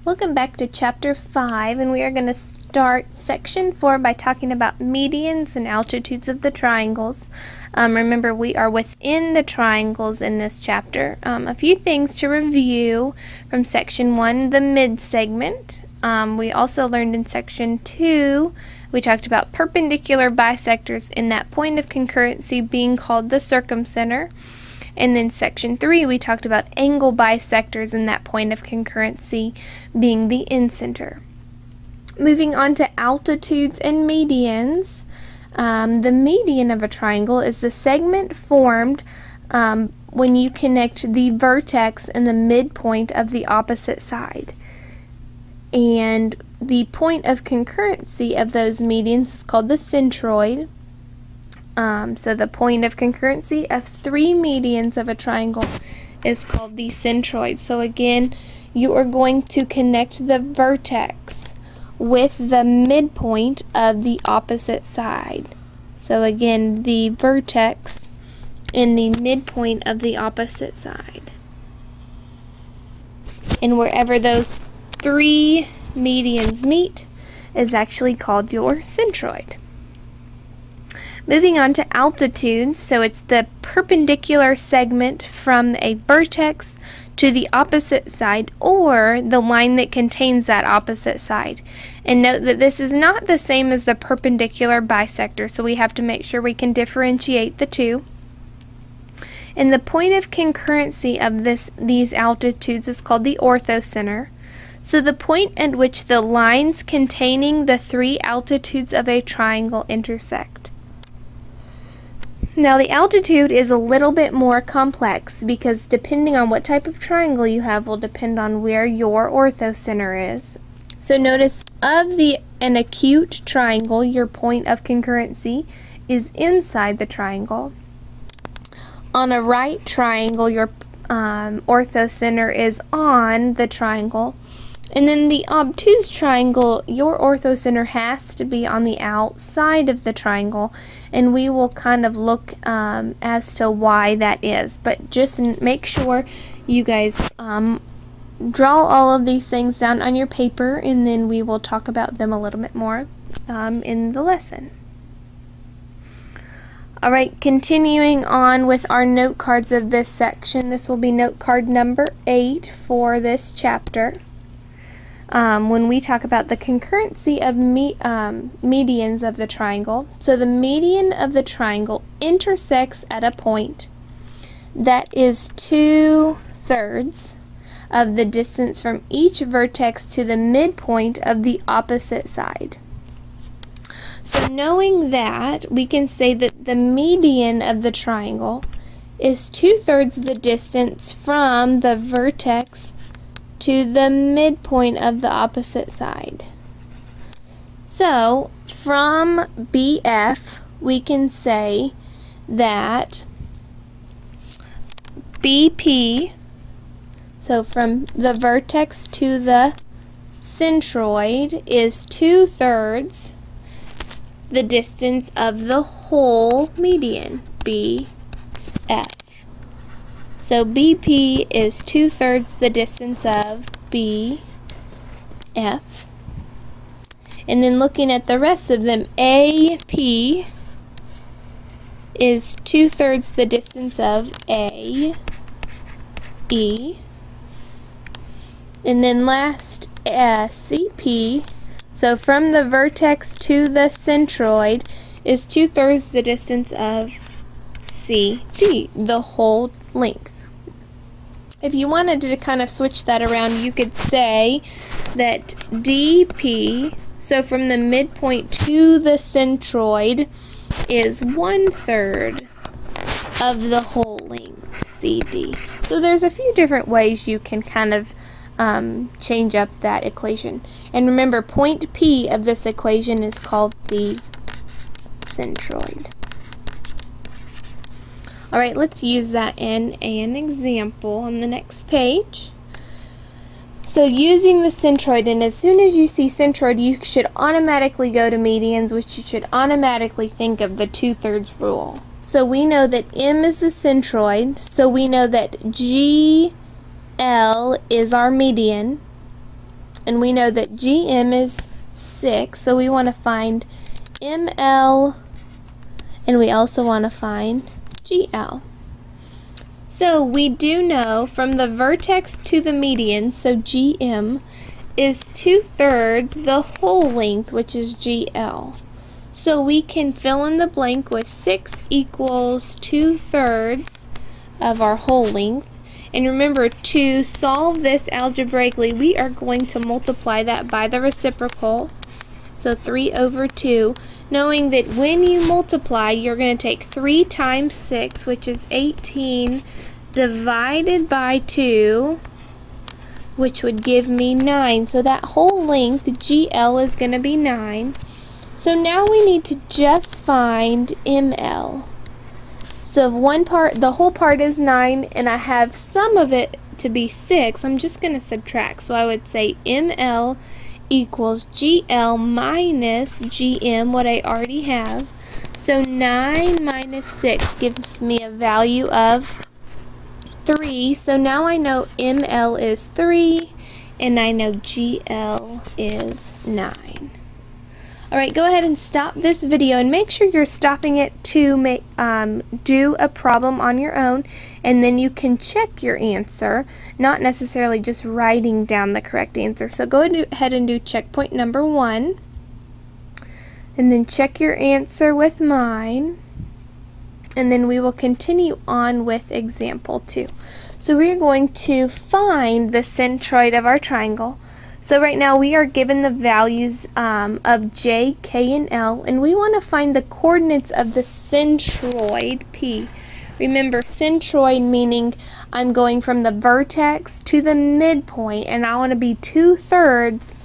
Welcome back to Chapter 5, and we are going to start Section 4 by talking about medians and altitudes of the triangles. Remember, we are within the triangles in this chapter. A few things to review from Section 1, the mid-segment. We also learned in Section 2, we talked about perpendicular bisectors in that point of concurrency being called the circumcenter. And then Section 3, we talked about angle bisectors in that point of concurrency being the incenter. Moving on to altitudes and medians, the median of a triangle is the segment formed when you connect the vertex and the midpoint of the opposite side. And the point of concurrency of those medians is called the centroid. So the point of concurrency of three medians of a triangle is called the centroid. So again, you are going to connect the vertex with the midpoint of the opposite side. So again, the vertex and the midpoint of the opposite side. And wherever those three medians meet is actually called your centroid. Moving on to altitudes, so it's the perpendicular segment from a vertex to the opposite side, or the line that contains that opposite side. And note that this is not the same as the perpendicular bisector, so we have to make sure we can differentiate the two. And the point of concurrency of these altitudes is called the orthocenter. So the point at which the lines containing the three altitudes of a triangle intersect. Now the altitude is a little bit more complex because depending on what type of triangle you have will depend on where your orthocenter is. So notice an acute triangle, your point of concurrency is inside the triangle. On a right triangle, your orthocenter is on the triangle. And then the obtuse triangle, your orthocenter has to be on the outside of the triangle, and we will kind of look as to why that is. But just make sure you guys draw all of these things down on your paper, and then we will talk about them a little bit more in the lesson. Alright, continuing on with our note cards of this section. This will be note card number 8 for this chapter. When we talk about the concurrency of medians of the triangle. So the median of the triangle intersects at a point that is 2/3 of the distance from each vertex to the midpoint of the opposite side. So knowing that, we can say that the median of the triangle is 2/3 the distance from the vertex to the midpoint of the opposite side. So from BF we can say that BP, so from the vertex to the centroid, is 2/3 the distance of the whole median, BF. So BP is 2/3 the distance of BF. And then looking at the rest of them, AP is 2/3 the distance of AE. And then last, CP, so from the vertex to the centroid, is 2/3 the distance of CD, the whole length. If you wanted to kind of switch that around, you could say that DP, so from the midpoint to the centroid, is 1/3 of the whole length, CD. So there's a few different ways you can kind of change up that equation. And remember, point P of this equation is called the centroid. Alright, let's use that in an example on the next page. So using the centroid, and as soon as you see centroid, you should automatically go to medians, which you should automatically think of the 2/3 rule. So we know that M is the centroid, so we know that GL is our median. And we know that GM is 6, so we want to find ML, and we also want to find GL. So we do know from the vertex to the median, so GM is 2/3 the whole length, which is GL. So we can fill in the blank with 6 equals 2/3 of our whole length. And remember, to solve this algebraically, we are going to multiply that by the reciprocal. So 3/2, knowing that when you multiply, you're going to take 3 times 6, which is 18, divided by 2, which would give me 9. So that whole length, GL, is going to be 9. So now we need to just find ML. So if one part, the whole part is 9, and I have some of it to be 6, I'm just going to subtract. So I would say ML equals GL minus GM, what I already have. So 9 minus 6 gives me a value of 3. So now I know ML is 3, and I know GL is 9. Alright, go ahead and stop this video and make sure you're stopping it to do a problem on your own, and then you can check your answer, not necessarily just writing down the correct answer. So go ahead and do checkpoint number 1, and then check your answer with mine, and then we will continue on with example 2. So we are going to find the centroid of our triangle. So right now we are given the values of J, K, and L, and we want to find the coordinates of the centroid P. Remember, centroid meaning I'm going from the vertex to the midpoint, and I want to be 2/3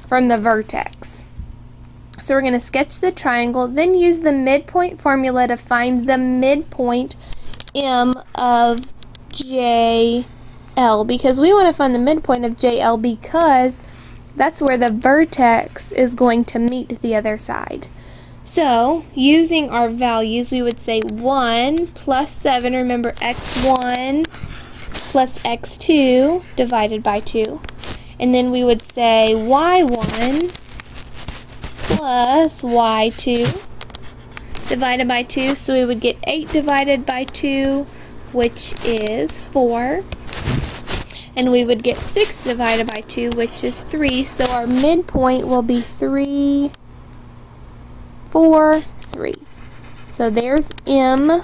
from the vertex. So we're going to sketch the triangle, then use the midpoint formula to find the midpoint M of JL, because we want to find the midpoint of JL because that's where the vertex is going to meet the other side. So, using our values, we would say 1 plus 7, remember x1 plus x2 divided by 2. And then we would say y1 plus y2 divided by 2. So we would get 8 divided by 2, which is 4. And we would get 6 divided by 2, which is 3. So our midpoint will be 3, 4, 3. So there's M.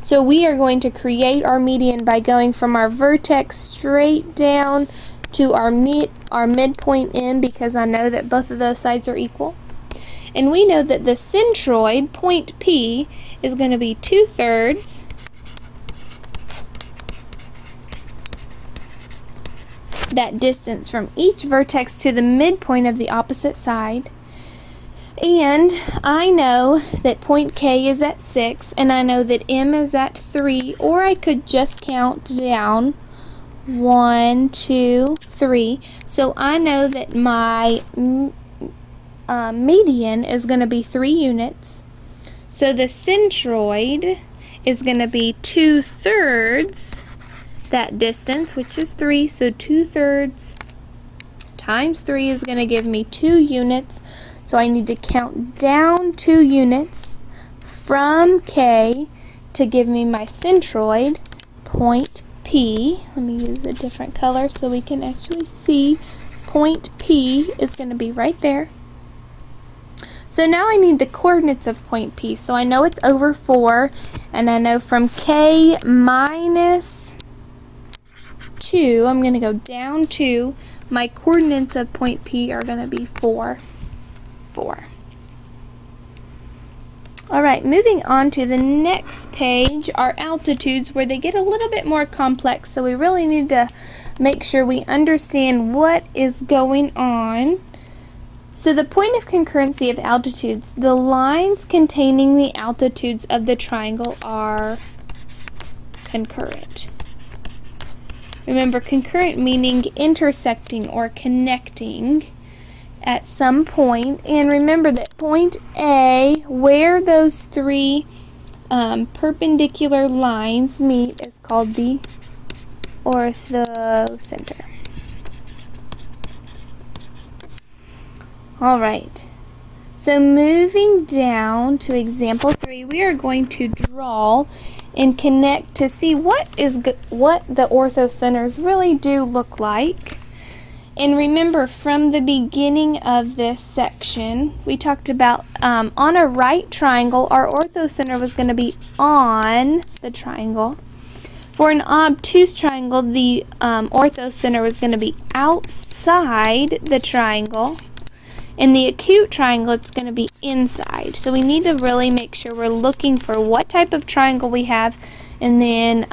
So we are going to create our median by going from our vertex straight down to our midpoint M, because I know that both of those sides are equal. And we know that the centroid, point P, is going to be 2/3 that distance from each vertex to the midpoint of the opposite side. And I know that point K is at 6, and I know that M is at 3, or I could just count down 1, 2, 3. So I know that my median is going to be 3 units. So the centroid is going to be 2/3 that distance, which is 3. So 2/3 times 3 is going to give me 2 units. So I need to count down 2 units from K to give me my centroid, point P. Let me use a different color so we can actually see. Point P is going to be right there. So now I need the coordinates of point P. So I know it's over 4, and I know from K minus 2, I'm going to go down 2. My coordinates of point P are going to be 4, 4. Alright, moving on to the next page, our altitudes, where they get a little bit more complex, so we really need to make sure we understand what is going on. So the point of concurrency of altitudes, the lines containing the altitudes of the triangle are concurrent. Remember, concurrent meaning intersecting or connecting at some point. And remember that point A, where those 3 perpendicular lines meet, is called the orthocenter. Alright, so moving down to example 3, we are going to draw and connect to see what the orthocenters really do look like. And remember, from the beginning of this section, we talked about on a right triangle, our orthocenter was going to be on the triangle. For an obtuse triangle, the orthocenter was going to be outside the triangle. In the acute triangle, it's going to be inside. So we need to really make sure we're looking for what type of triangle we have, and then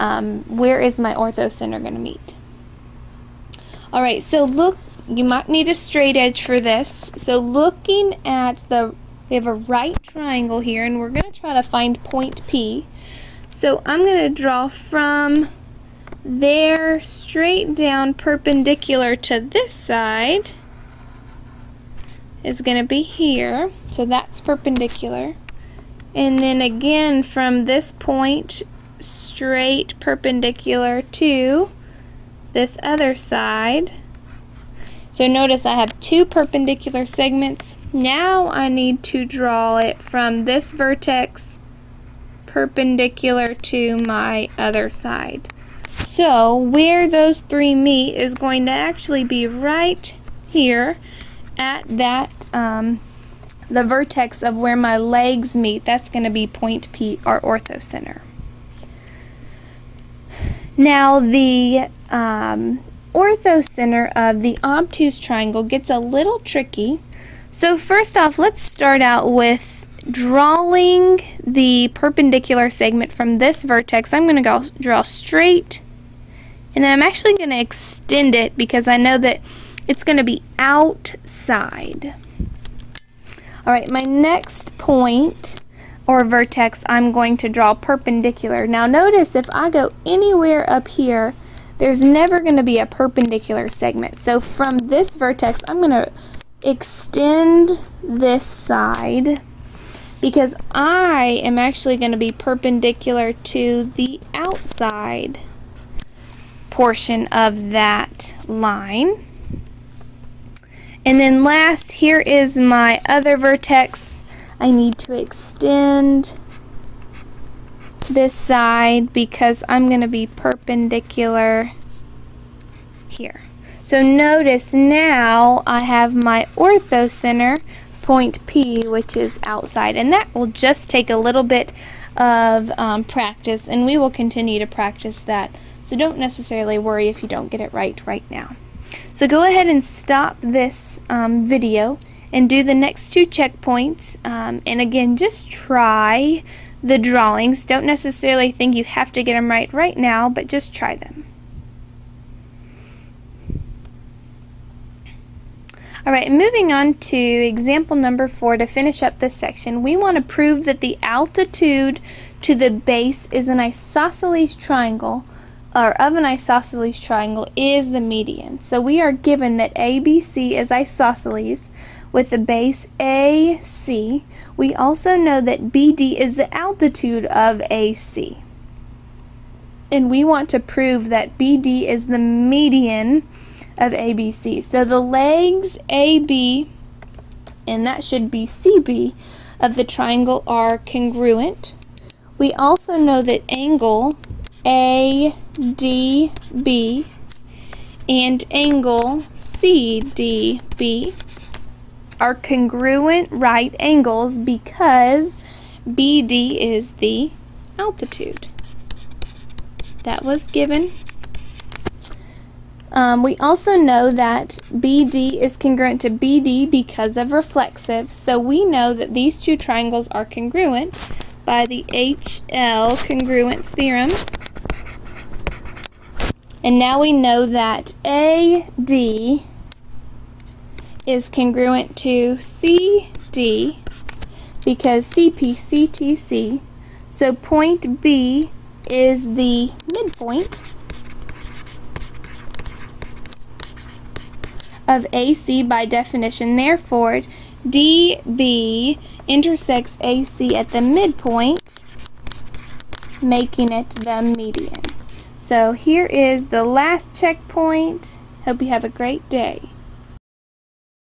where is my orthocenter going to meet. Alright, so look, you might need a straight edge for this. So looking at we have a right triangle here, and we're going to try to find point P. So I'm going to draw from there straight down perpendicular to this side is going to be here. So that's perpendicular. And then again from this point straight perpendicular to this other side. So notice I have two perpendicular segments. Now I need to draw it from this vertex perpendicular to my other side. So where those three meet is going to actually be right here at that the vertex of where my legs meet. That's going to be point P, our orthocenter. Now the orthocenter of the obtuse triangle gets a little tricky. So first off, let's start out with drawing the perpendicular segment from this vertex. I'm going to go draw straight, and then I'm actually going to extend it because I know that it's going to be outside. Alright, my next point or vertex I'm going to draw perpendicular. Now notice if I go anywhere up here, there's never going to be a perpendicular segment. So from this vertex, I'm going to extend this side because I am actually going to be perpendicular to the outside portion of that line. And then last, here is my other vertex. I need to extend this side because I'm going to be perpendicular here. So notice now I have my orthocenter point P, which is outside, and that will just take a little bit of practice, and we will continue to practice that. So don't necessarily worry if you don't get it right now. So go ahead and stop this video and do the next two checkpoints, and again, just try the drawings. Don't necessarily think you have to get them right now, but just try them. Alright, moving on to example number 4 to finish up this section. We want to prove that the altitude to the base is an isosceles triangle, or of an isosceles triangle, is the median. So we are given that ABC is isosceles with the base AC. We also know that BD is the altitude of AC. And we want to prove that BD is the median of ABC. So the legs AB, and that should be CB, of the triangle are congruent. We also know that angle ADB and angle CDB are congruent right angles because BD is the altitude. That was given. We also know that BD is congruent to BD because of reflexive, so we know that these two triangles are congruent by the HL congruence theorem. And now we know that AD is congruent to CD because CP, CTC. So point B is the midpoint of AC by definition. Therefore, DB intersects AC at the midpoint, making it the median. So here is the last checkpoint. Hope you have a great day.